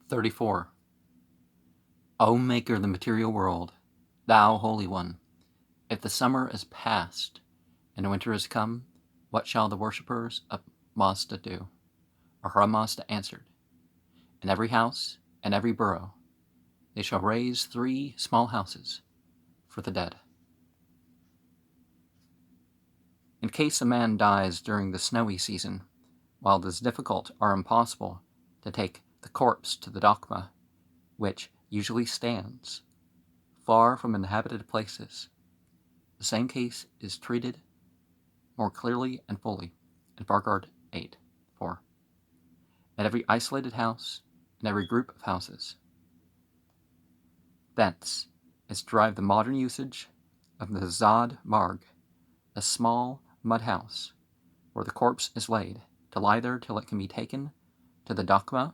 34. O Maker of the material world, thou Holy One, if the summer is past and winter is come, what shall the worshippers of Mazda do? Ahura Mazda answered, in every house and every burrow they shall raise 3 small houses for the dead. In case a man dies during the snowy season, while it is difficult or impossible to take the corpse to the Dokma, which usually stands far from inhabited places, the same case is treated more clearly and fully in Fargard 8.4. At every isolated house and every group of houses. Thence is derived the modern usage of the Zad Marg, a small mud house where the corpse is laid, to lie there till it can be taken to the Dokma.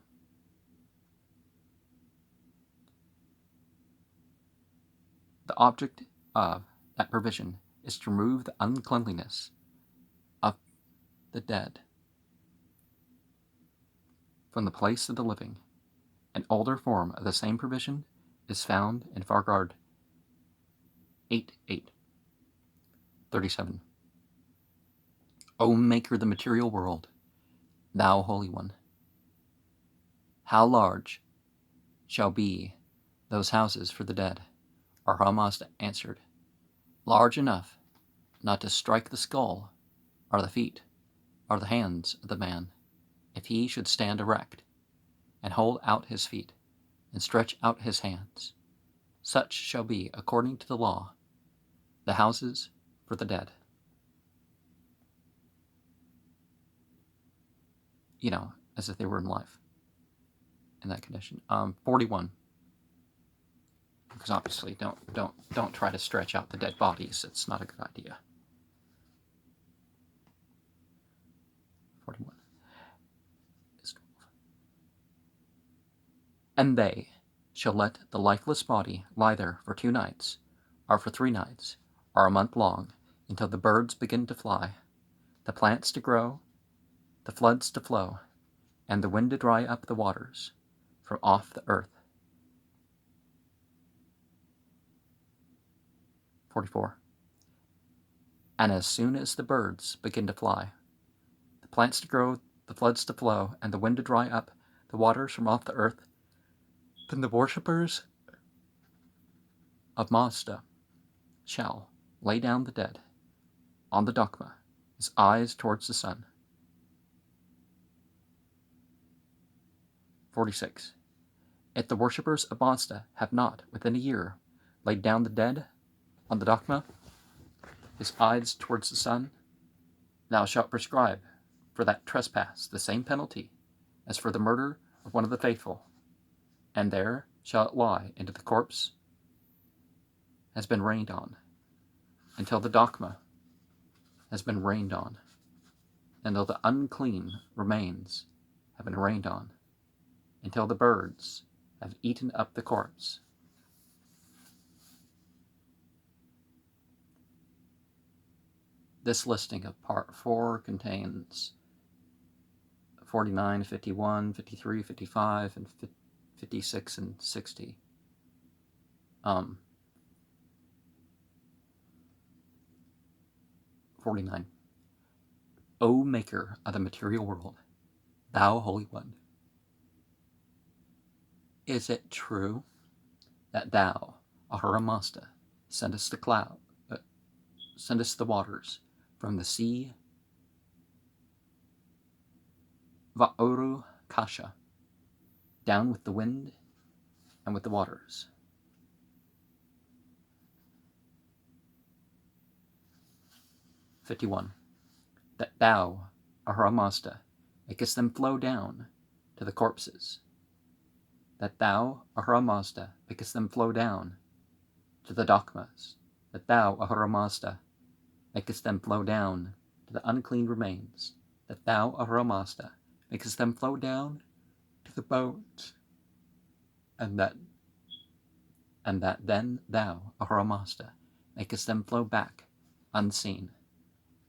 The object of that provision is to remove the uncleanliness of the dead from the place of the living. An older form of the same provision is found in Fargard 8.8.37. O Maker of the material world, thou Holy One, how large shall be those houses for the dead? Ahura Mazda answered, large enough not to strike the skull, or the feet, or the hands of the man, if he should stand erect, and hold out his feet, and stretch out his hands. Such shall be, according to the law, the houses for the dead. As if they were in life, in that condition. 41. Because obviously, don't try to stretch out the dead bodies. It's not a good idea. 41. And they shall let the lifeless body lie there for 2 nights, or for 3 nights, or a month long, until the birds begin to fly, the plants to grow, the floods to flow, and the wind to dry up the waters from off the earth. 44. And as soon as the birds begin to fly, the plants to grow, the floods to flow, and the wind to dry up the waters from off the earth, then the worshippers of Mazda shall lay down the dead on the Dokma, his eyes towards the sun. 46. If the worshippers of Mazda have not, within a year, laid down the dead on the Dokma, his eyes towards the sun, thou shalt prescribe for that trespass the same penalty as for the murder of one of the faithful, and there shall it lie until the corpse has been rained on, until the Dokma has been rained on, until the unclean remains have been rained on, until the birds have eaten up the corpse. This listing of Part 4 contains 49, 51, 53, 55, and 56 and 60. 49. O Maker of the material world, thou Holy One, is it true that thou, Ahura Mazda, sendest the waters from the sea Va'uru Kasha down with the wind and with the waters? 51. That thou, Ahura Mazda, makest them flow down to the corpses. That thou, Ahura Mazda, makest them flow down to the Dokmas. That thou, Ahura Mazda, makest them flow down to the unclean remains. That thou, Ahura Mazda, makest them flow down to the bones. And that then thou, Ahura Mazda, makest them flow back unseen.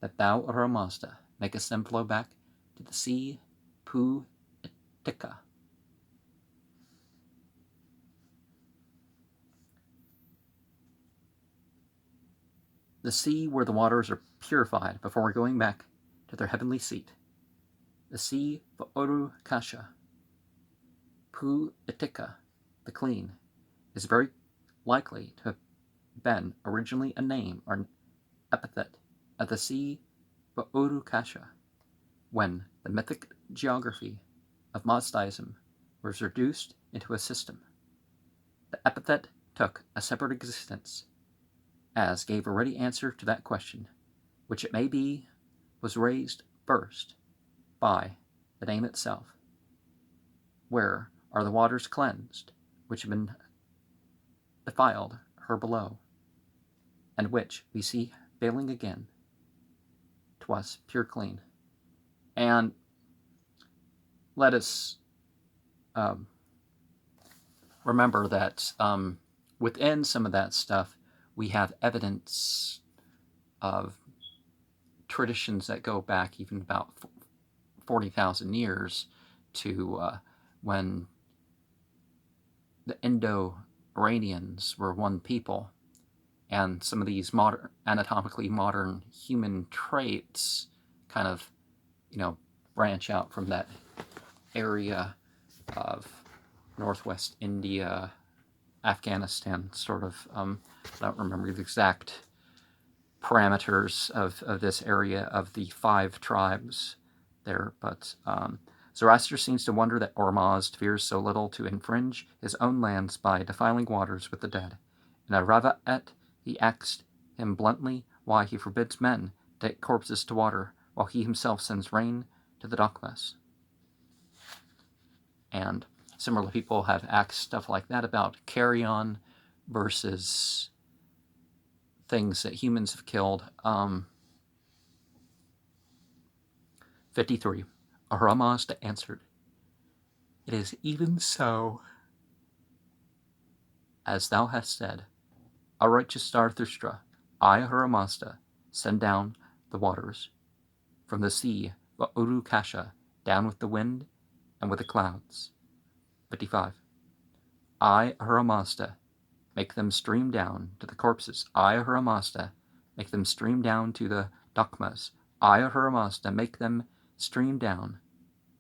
That thou, Ahura Mazda, makest them flow back to the sea Pu Itika. the sea where the waters are purified before going back to their heavenly seat, the sea Va'oru Kasha, Pu Itika, the clean, is very likely to have been originally a name or an epithet of the sea Va'oru Kasha, when the mythic geography of Mazdaism was reduced into a system. The epithet took a separate existence, as gave a ready answer to that question, which it may be was raised first by the name itself. Where are the waters cleansed, which have been defiled her below, and which we see failing again to us pure clean? And let us remember that within some of that stuff, we have evidence of traditions that go back even about 40,000 years to when the Indo-Iranians were one people, and some of these anatomically modern human traits kind of, branch out from that area of northwest India, Afghanistan, sort of. I don't remember the exact parameters of this area of the 5 tribes there, but Zoroaster seems to wonder that Ormazd fears so little to infringe his own lands by defiling waters with the dead. In a Rava'et, he asked him bluntly why he forbids men to take corpses to water, while he himself sends rain to the Dakmas. And similar people have asked stuff like that about carrion versus things that humans have killed. 53. Ahura Mazda answered, "It is even so, as thou hast said, O righteous Zarathustra, I, Ahura Mazda, send down the waters from the sea Va'oru Kasha, down with the wind and with the clouds." 55. I, Ahura Mazda, make them stream down to the corpses. I, Ahura Mazda, make them stream down to the Dakmas. I, Ahura Mazda, make them stream down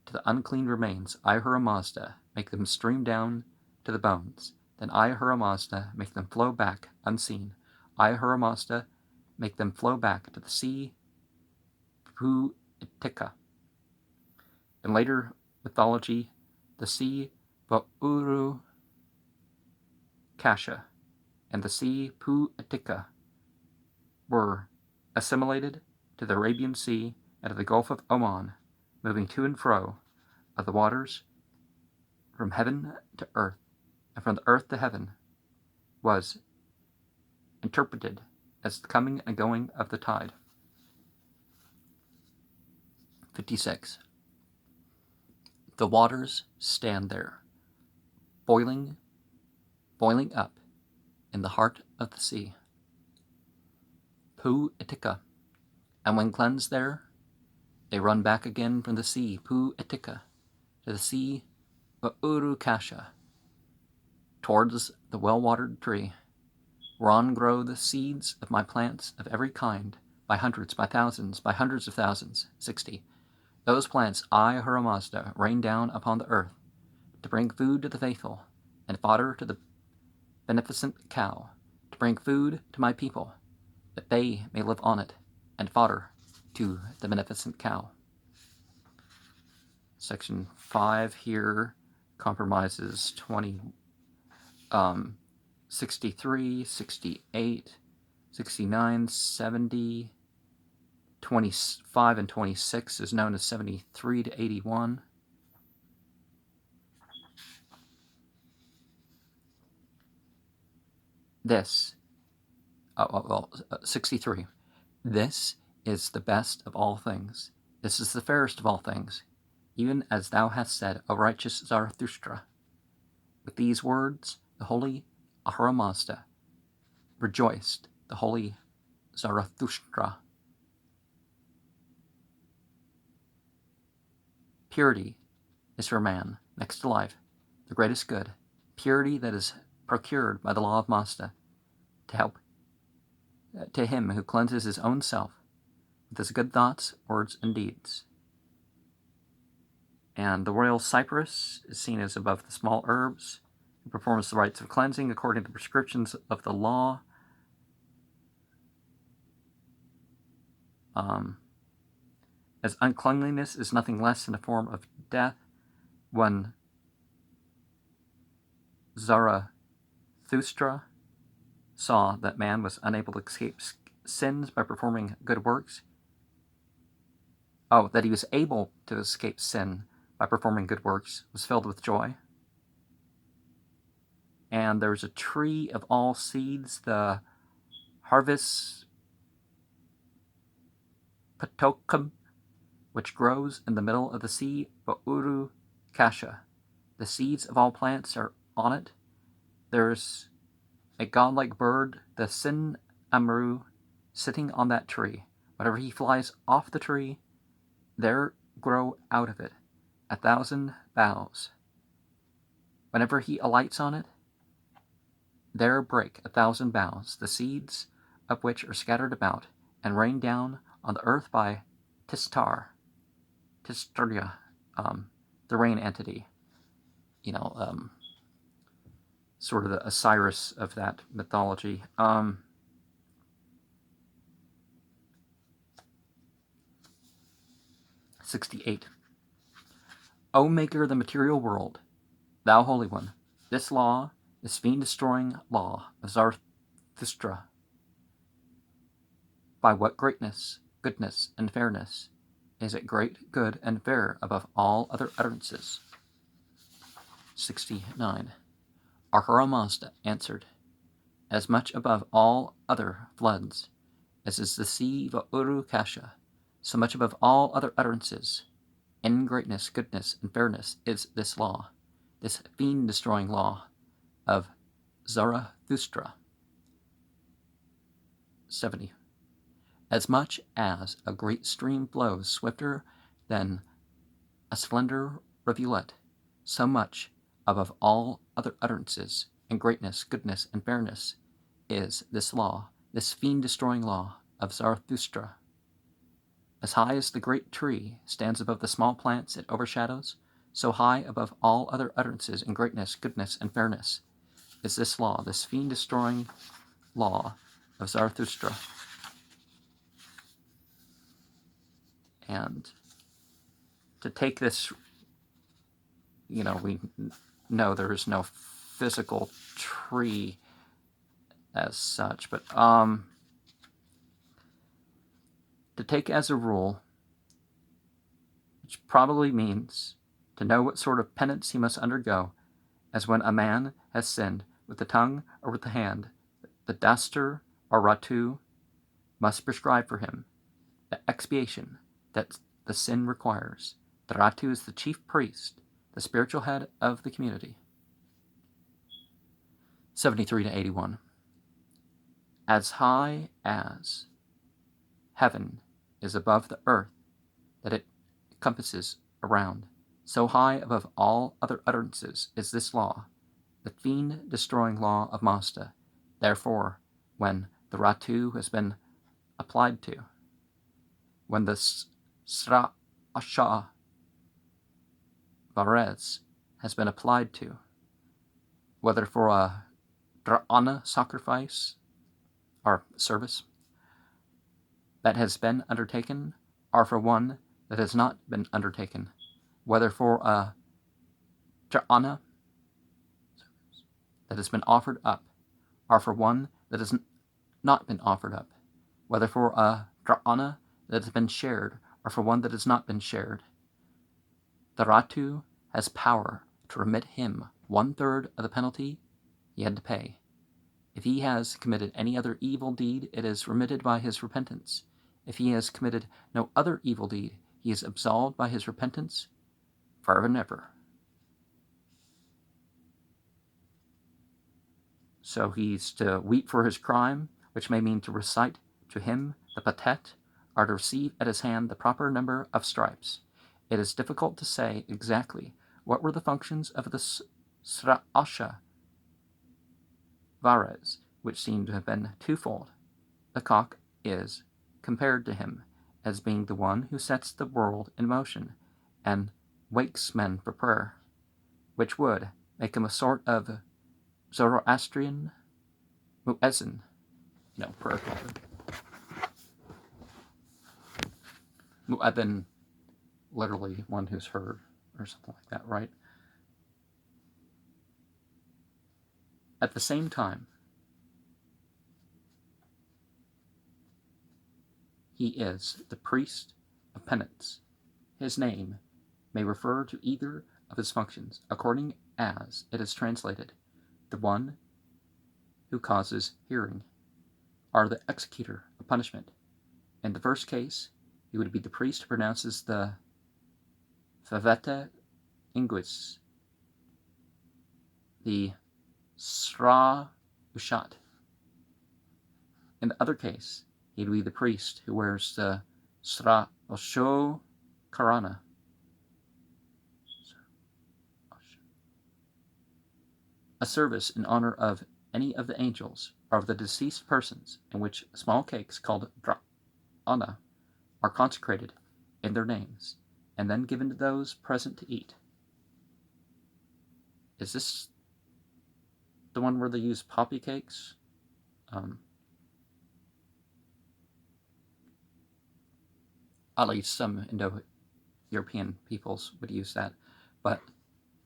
to the unclean remains. I, Ahura Mazda, make them stream down to the bones. Then I, Ahura Mazda, make them flow back unseen. I, Ahura Mazda, make them flow back to the sea Pu Itika. In later mythology, the sea Va'oru Kasha and the sea Pu Itika were assimilated to the Arabian Sea and to the Gulf of Oman, moving to and fro of the waters from heaven to earth, and from the earth to heaven, was interpreted as the coming and going of the tide. 56. The waters stand there, boiling up in the heart of the sea, Pu Itika, and when cleansed there, they run back again from the sea Pu Itika to the sea Va'oru Kasha, towards the well-watered tree, whereon grow the seeds of my plants of every kind, by hundreds, by thousands, by hundreds of thousands. 60. Those plants I, Ahura Mazda, rain down upon the earth, to bring food to the faithful, and fodder to the beneficent cow, to bring food to my people, that they may live on it, and fodder to the beneficent cow. Section 5 here compromises 63, 68, 69, 70, 25 and 26 is known as 73 to 81. This, 63. This is the best of all things. This is the fairest of all things, even as thou hast said, O righteous Zarathustra. With these words, the holy Ahura Mazda rejoiced, the holy Zarathustra. Purity is for man, next to life, the greatest good. Purity that is procured by the law of Mazda to help to him who cleanses his own self with his good thoughts, words, and deeds. And the royal cypress is seen as above the small herbs, who performs the rites of cleansing according to the prescriptions of the law. As uncleanliness is nothing less than a form of death, when Zarathustra saw that man was unable to escape sins by performing good works, that he was able to escape sin by performing good works, was filled with joy. And there's a tree of all seeds, the Harvest Patokam, which grows in the middle of the sea, Ba'uru Kasha. The seeds of all plants are on it. There's a godlike bird, the Sin Amru, sitting on that tree. Whenever he flies off the tree, there grow out of it 1,000 boughs. Whenever he alights on it, there break 1,000 boughs, the seeds of which are scattered about and rain down on the earth by Tistaria, the rain entity. Sort of the Osiris of that mythology. 68. O Maker of the material world, thou Holy One, this law, this fiend-destroying law of Zarathustra, by what greatness, goodness, and fairness is it great, good, and fair above all other utterances? 69. Ahura Mazda answered, as much above all other floods as is the sea Va'uru Kasha, so much above all other utterances, in greatness, goodness, and fairness is this law, this fiend-destroying law of Zarathustra. 70. As much as a great stream flows swifter than a slender rivulet, so much above all other utterances in greatness, goodness, and fairness is this law, this fiend-destroying law of Zarathustra. As high as the great tree stands above the small plants it overshadows, so high above all other utterances in greatness, goodness, and fairness is this law, this fiend-destroying law of Zarathustra. And to take this, we know there is no physical tree as such, but to take as a rule, which probably means to know what sort of penance he must undergo, as when a man has sinned with the tongue or with the hand, the Dastur or Ratu must prescribe for him the expiation that the sin requires. The Ratu is the chief priest, the spiritual head of the community. 73 to 81. As high as heaven is above the earth that it compasses around, so high above all other utterances is this law, the fiend-destroying law of Mazda. Therefore, when the Ratu has been applied to, when the Sra'asha Varez has been applied to, whether for a Dra'ana sacrifice or service that has been undertaken, or for one that has not been undertaken, whether for a Dra'ana that has been offered up, or for one that has not been offered up, whether for a Dra'ana that has been shared, or for one that has not been shared, the Ratu has power to remit him 1/3 of the penalty he had to pay. If he has committed any other evil deed, it is remitted by his repentance. If he has committed no other evil deed, he is absolved by his repentance forever and ever. So he's to weep for his crime, which may mean to recite to him the patet, or to receive at his hand the proper number of stripes. It is difficult to say exactly what were the functions of the Sra'asha Varez, which seem to have been twofold. the cock is compared to him as being the one who sets the world in motion and wakes men for prayer, which would make him a sort of Zoroastrian muezzin, prayer caller. Muezzin, literally one who's heard, or something like that, right? At the same time, he is the priest of penance. His name may refer to either of his functions, according as it is translated. The one who causes hearing, are the executor of punishment. In the first case, he would be the priest who pronounces the favete inguis, the sra ushat. In the other case, he'd be the priest who wears the sra osho karana. A service in honor of any of the angels or of the deceased persons, in which small cakes called drana are consecrated in their names, and then given to those present to eat. Is this the one where they use poppy cakes? At least some Indo-European peoples would use that, but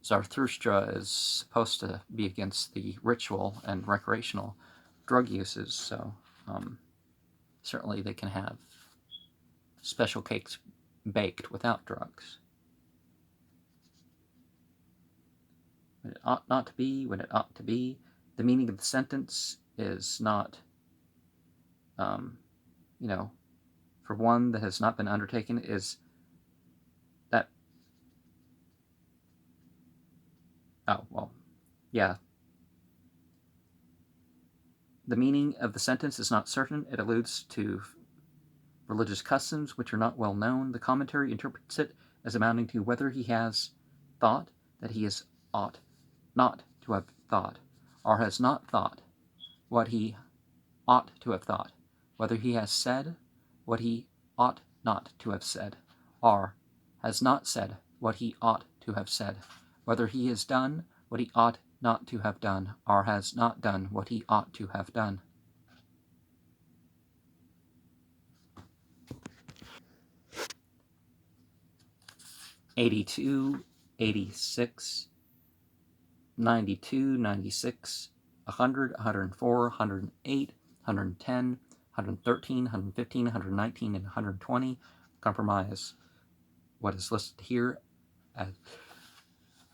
Zarathustra is supposed to be against the ritual and recreational drug uses, so certainly they can have special cakes baked without drugs. When it ought not to be, when it ought to be. The meaning of the sentence is not, for one that has not been undertaken, is that, the meaning of the sentence is not certain. It alludes to religious customs which are not well known. The commentary interprets it as amounting to whether he has thought that he is ought not to have thought, or has not thought what he ought to have thought, whether he has said what he ought not to have said, or has not said what he ought to have said, whether he has done what he ought not to have done, or has not done what he ought to have done. '82, '86, '92, '96, 100, 104, 108, 110, 113, 115, 119, and 120 compromise what is listed here as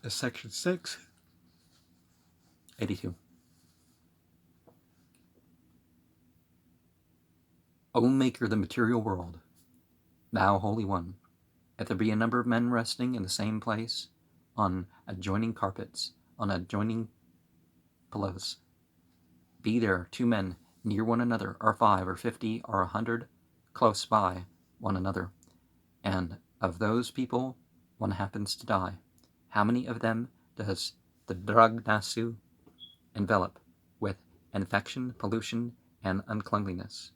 section 6. 82. O Maker of the material world, thou Holy One, if there be a number of men resting in the same place, on adjoining carpets, on adjoining pillows, be there 2 men near one another, or 5, or 50, or 100, close by one another, and of those people one happens to die, how many of them does the drug nasu envelop with infection, pollution, and uncleanliness?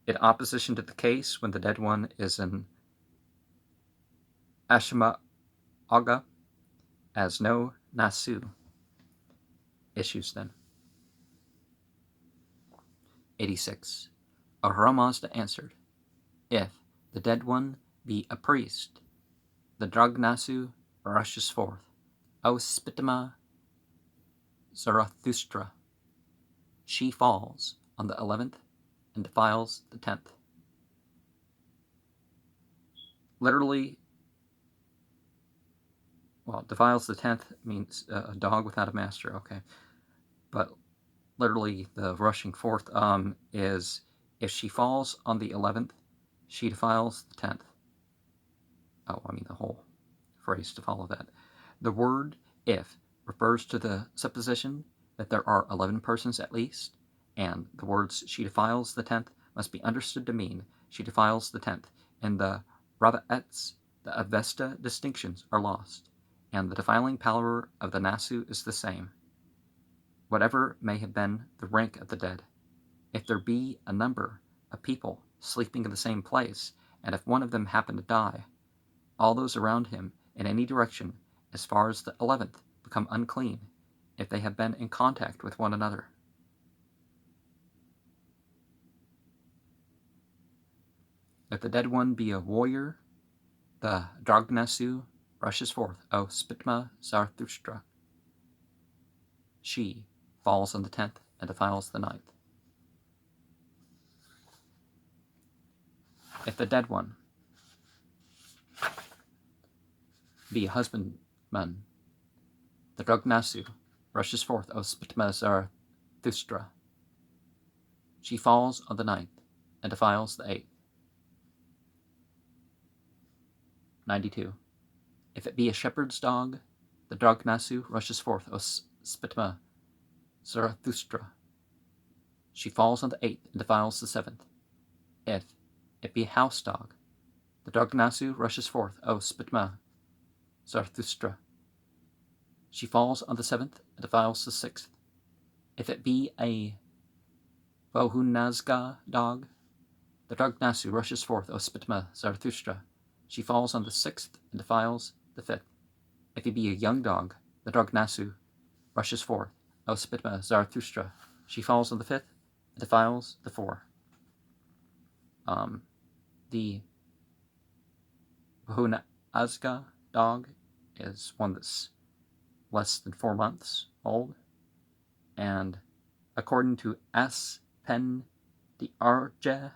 In opposition to the case when the dead one is an ashama aga, as no nasu issues then. 86. Ahura Mazda answered, if the dead one be a priest, the drug nasu rushes forth, O Spitama Zarathustra. She falls on the 11th and defiles the 10th. Literally, defiles the 10th means a dog without a master, okay. But literally, the rushing forth is, if she falls on the 11th, she defiles the 10th. The whole phrase to follow that. The word if refers to the supposition that there are 11 persons at least, and the words she defiles the 10th must be understood to mean she defiles the 10th. In the Ravaets, the Avesta distinctions are lost, and the defiling power of the Nasu is the same. whatever may have been the rank of the dead. If there be a number of people sleeping in the same place, and if one of them happen to die, all those around him in any direction, as far as the 11th, become unclean, if they have been in contact with one another. If the dead one be a warrior, the Dragnasu rushes forth, O Spitma Zarathustra. She falls on the 10th and defiles the 9th. If the dead one be a husbandman, the Dragnasu rushes forth, O Spitma Zarathustra. She falls on the 9th and defiles the 8th. 92. If it be a shepherd's dog, the Dragnasu rushes forth, O Spitma Zarathustra. She falls on the 8th and defiles the 7th. If it be a house dog, the Dragnasu rushes forth, O Spitma Zarathustra. She falls on the 7th and defiles the 6th. If it be a Bohunazga dog, the Dragnasu rushes forth, O Spitma Zarathustra. She falls on the 6th and defiles the 5th. If he be a young dog, the Dragnasu rushes forth, O Spitma Zarathustra. She falls on the 5th and defiles the 4. The Bohunazga dog is one that's less than 4 months old, and according to S. Pen Diarje,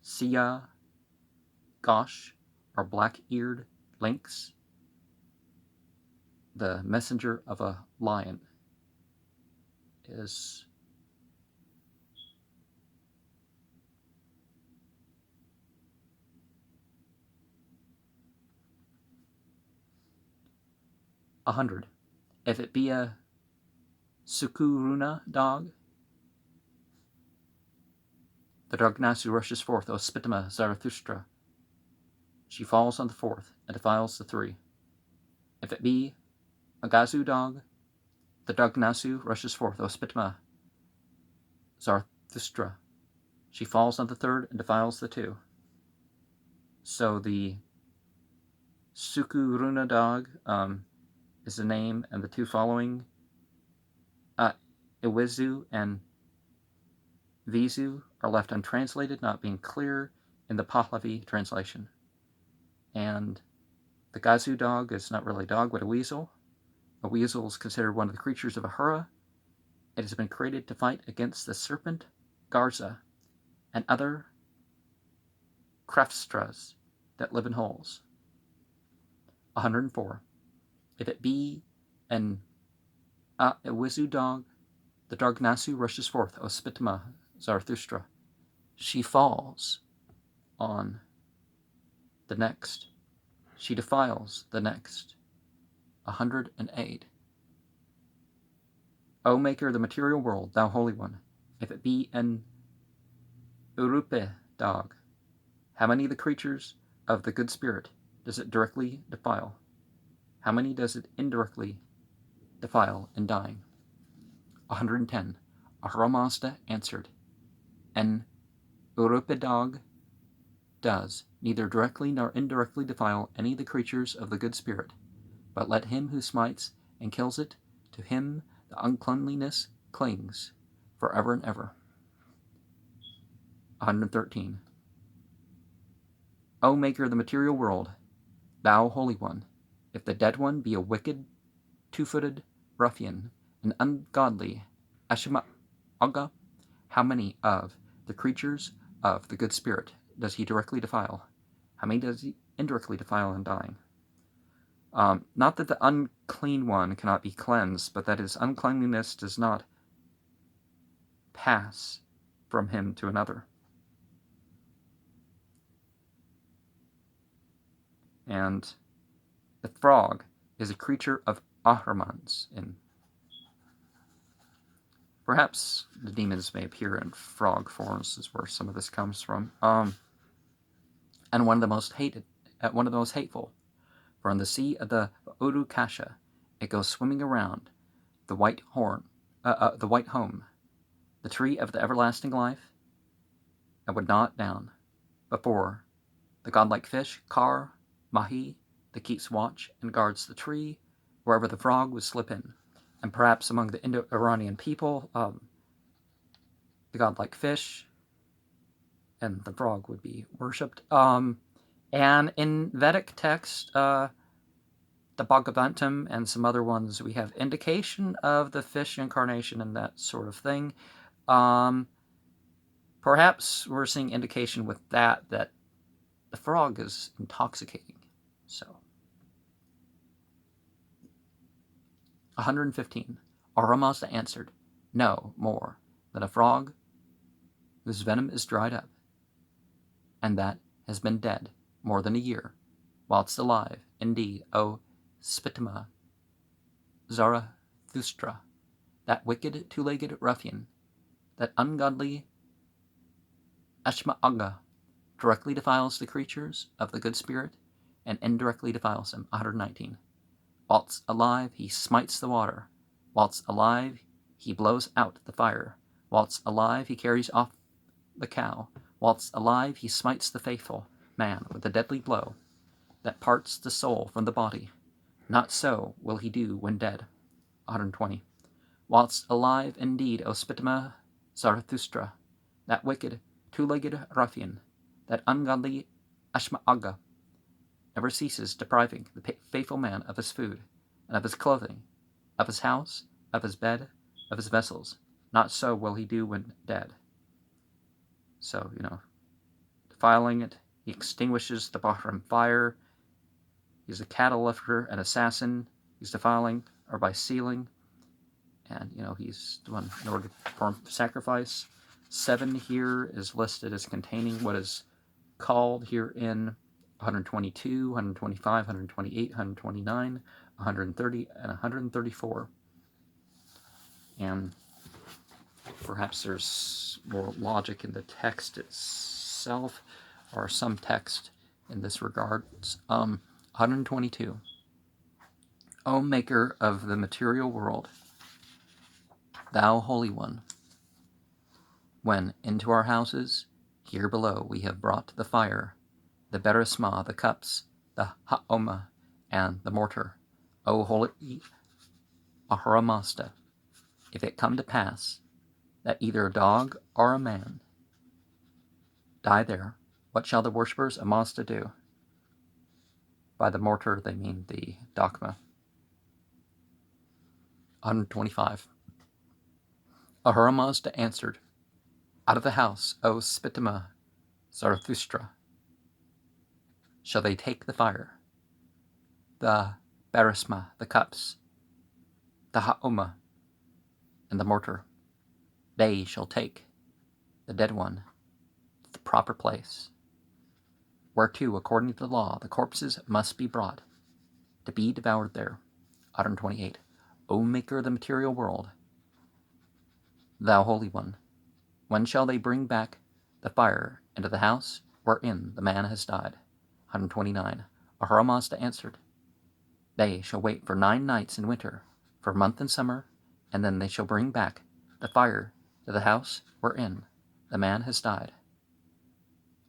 Sia Gosh are black-eared lynx, the messenger of a lion, is a 100. If it be a Sukuruna dog, the Dragnasu rushes forth, O Spitma Zarathustra. She falls on the 4th and defiles the 3. If it be a Gazu dog, the Dragnasu rushes forth, O Spitma Zarathustra. She falls on the 3rd and defiles the 2. So the Sukuruna dog is the name, and the 2 following, Iwizu and Vizu, are left untranslated, not being clear in the Pahlavi translation. And the Gazu dog is not really a dog, but a weasel. A weasel is considered one of the creatures of Ahura. It has been created to fight against the serpent Garza and other Kraftstras that live in holes. 104. If it be an Iwizu dog, the Dragnasu rushes forth, O Spitma Zarathustra. She falls on the next. She defiles the next. 108. O Maker of the material world, thou Holy One, if it be an Urupe dog, how many of the creatures of the good spirit does it directly defile? How many does it indirectly defile in dying? 110. Ahura Mazda answered, an Urupe dog does neither directly nor indirectly defile any of the creatures of the good spirit, but let him who smites and kills it, to him the uncleanliness clings forever and ever. 113. O Maker of the material world, thou Holy One, if the dead one be a wicked, 2-footed ruffian, an ungodly Ashimaaga, how many of the creatures of the good spirit does he directly defile? How many does he indirectly defile in dying? Not that the unclean one cannot be cleansed, but that his uncleanliness does not pass from him to another. And the frog is a creature of Ahriman's. Perhaps the demons may appear in frog forms, is where some of this comes from. And one of the most hateful. For in the sea of the Urukasha, it goes swimming around the white home, the tree of the everlasting life, and would not down before the godlike fish, Kar, Mahi, that keeps watch and guards the tree wherever the frog would slip in. And perhaps among the Indo-Iranian people, the godlike fish and the frog would be worshipped. And in Vedic text, the Bhagavatam and some other ones, we have indication of the fish incarnation and that sort of thing. Perhaps we're seeing indication with that the frog is intoxicating. So, 115. Ahura Mazda answered, no more than a frog whose venom is dried up, and that has been dead more than a year, whilst alive, indeed, O Spitama Zarathustra, that wicked two-legged ruffian, that ungodly Ashma'aga, directly defiles the creatures of the good spirit, and indirectly defiles them. 119. Whilst alive, he smites the water. Whilst alive, he blows out the fire. Whilst alive, he carries off the cow. Whilst alive, he smites the faithful man with a deadly blow that parts the soul from the body. Not so will he do when dead. 120. Whilst alive, indeed, O Spitama Zarathustra, that wicked two-legged ruffian, that ungodly Ashma'aga, never ceases depriving the faithful man of his food, and of his clothing, of his house, of his bed, of his vessels. Not so will he do when dead. So, defiling it, he extinguishes the Bahram fire. He's a cattle lifter, an assassin. He's defiling, or by sealing. And, he's the one in order to perform sacrifice. 7 here is listed as containing what is called here in 122, 125, 128, 129, 130, and 134. And perhaps there's more logic in the text itself, or some text in this regard. 122. O Maker of the material world, Thou Holy One, when into our houses here below we have brought the fire, the beresma, the cups, the ha'oma, and the mortar, O Holy Ahura Mazda, if it come to pass that either a dog or a man die there, what shall the worshippers of Mazda do? By the mortar they mean the Dakma. 125. Ahura Mazda answered, out of the house, O Spitama Zarathustra, shall they take the fire, the beresma, the cups, the ha'oma, and the mortar. They shall take the dead one to the proper place, whereto, according to the law, the corpses must be brought to be devoured there. 128. O Maker of the material world, Thou Holy One, when shall they bring back the fire into the house wherein the man has died? 129. Ahura Mazda answered, they shall wait for 9 nights in winter, for a month in summer, and then they shall bring back the fire to the house wherein the man has died.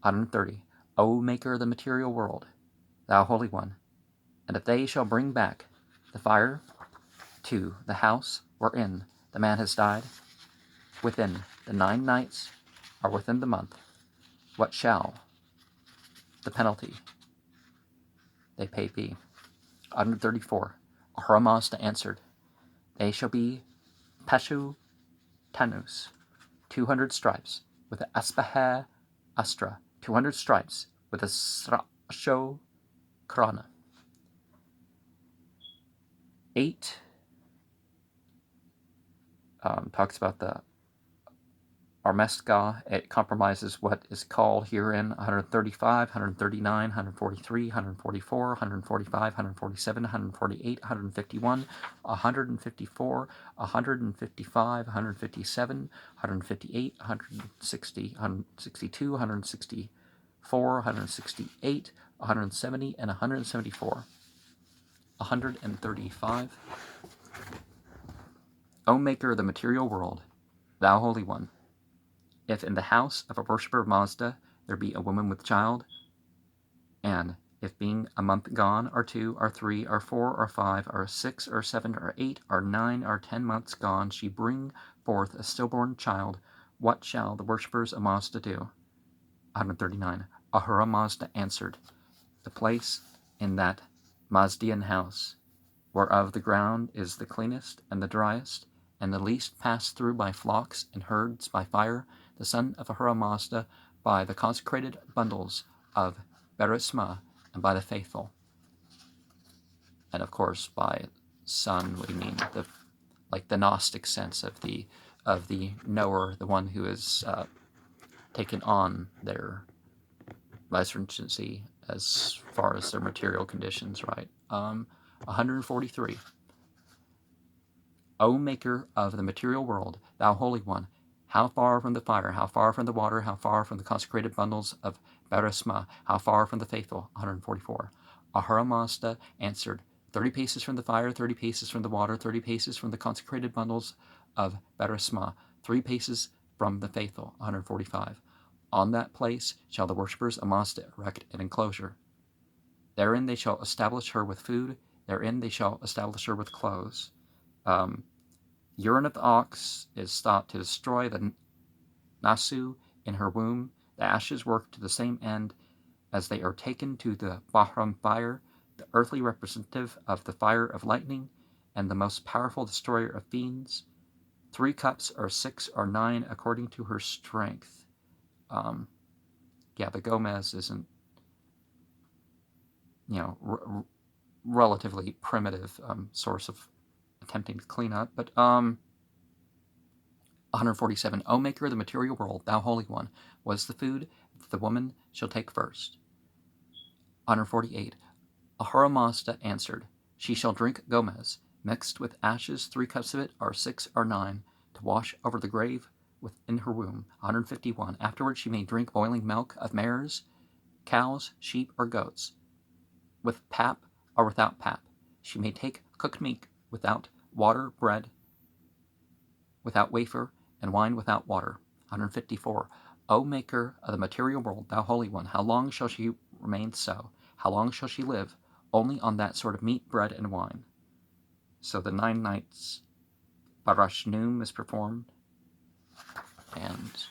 130. O Maker of the material world, Thou Holy One, and if they shall bring back the fire to the house wherein the man has died, within the 9 nights or within the month, what shall the penalty they pay be? 134. Ahura Mazda answered, they shall be Pashu Tanus, 200 stripes, with the Aspaha Astra, 200 stripes, with a Srasho Krana. 8 talks about the Armestka. It compromises what is called herein 135, 139, 143, 144, 145, 147, 148, 151, 154, 155, 157, 158, 160, 162, 164, 168, 170, and 174. 135. O Maker of the material world, thou Holy One, if in the house of a worshipper of Mazda there be a woman with child, and if being a month gone, or 2, or 3, or 4, or 5, or 6, or 7, or 8, or 9, or 10 months gone, she bring forth a stillborn child, what shall the worshippers of Mazda do? 139. Ahura Mazda answered, the place in that Mazdian house, whereof the ground is the cleanest and the driest, and the least passed through by flocks and herds by fire, the son of Ahura Mazda by the consecrated bundles of Berisma and by the faithful. And of course, by son we mean the Gnostic sense of the knower, the one who has taken on their licentiancy as far as their material conditions, right? 143. O Maker of the material world, thou Holy One, how far from the fire, how far from the water, how far from the consecrated bundles of Berisma, how far from the faithful? 144. Ahura Mazda answered, 30 paces from the fire, 30 paces from the water, 30 paces from the consecrated bundles of Berisma, 3 paces from the faithful. 145. On that place shall the worshippers of Mazda erect an enclosure. Therein they shall establish her with food, therein they shall establish her with clothes. Urine of the ox is thought to destroy the nasu in her womb. The ashes work to the same end as they are taken to the Bahram fire, the earthly representative of the fire of lightning, and the most powerful destroyer of fiends. 3 cups or 6 or 9 according to her strength. The Gomez isn't, relatively primitive source of attempting to clean up, but 147. O Maker of the material world, thou Holy One, was the food that the woman shall take first? 148. Ahura Mazda answered, she shall drink Gomez, mixed with ashes, 3 cups of it, or 6 or 9, to wash over the grave within her womb. 151. Afterwards she may drink boiling milk of mares, cows, sheep, or goats, with pap or without pap. She may take cooked meat without water, bread without wafer, and wine without water. 154. O Maker of the material world, thou Holy One, how long shall she remain so? How long shall she live? Only on that sort of meat, bread, and wine. So the 9 nights Barashnum is performed, and